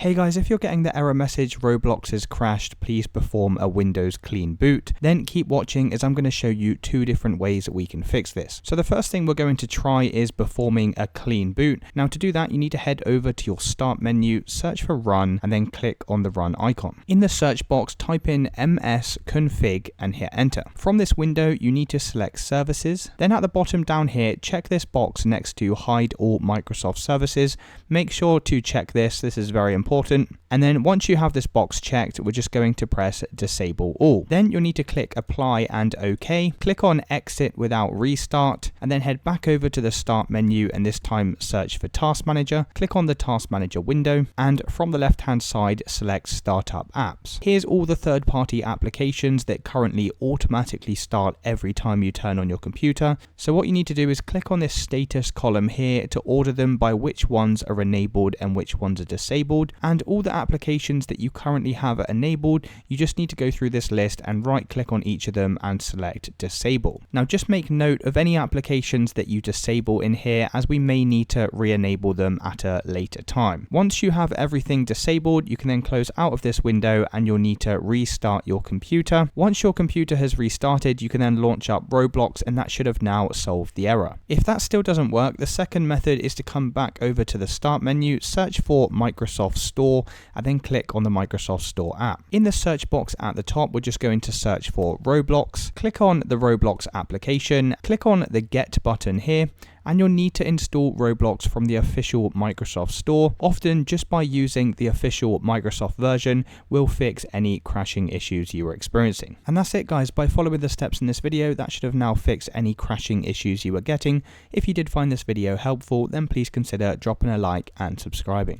Hey guys, if you're getting the error message Roblox has crashed, please perform a Windows clean boot. Then keep watching as I'm going to show you two different ways that we can fix this. So the first thing we're going to try is performing a clean boot. Now to do that, you need to head over to your start menu, search for run, and then click on the run icon. In the search box, type in msconfig and hit enter. From this window, you need to select services. Then at the bottom down here, check this box next to hide all Microsoft services. Make sure to check this. This is very important. And then once you have this box checked, we're just going to press disable all. Then you'll need to click apply and OK. Click on exit without restart and then head back over to the start menu and this time search for task manager. Click on the task manager window and from the left hand side select startup apps. Here's all the third-party applications that currently automatically start every time you turn on your computer. So what you need to do is click on this status column here to order them by which ones are enabled and which ones are disabled. And all the applications that you currently have enabled, you just need to go through this list and right click on each of them and select disable. Now just make note of any applications that you disable in here as we may need to re-enable them at a later time. Once you have everything disabled, you can then close out of this window and you'll need to restart your computer. Once your computer has restarted, you can then launch up Roblox and that should have now solved the error. If that still doesn't work, the second method is to come back over to the start menu, search for Microsoft Store and then click on the Microsoft Store app. In the search box at the top, we're just going to search for Roblox. Click on the Roblox application, click on the Get button here, and you'll need to install Roblox from the official Microsoft Store. Often just by using the official Microsoft version will fix any crashing issues you were experiencing. And that's it guys, by following the steps in this video, that should have now fixed any crashing issues you were getting. If you did find this video helpful, then please consider dropping a like and subscribing.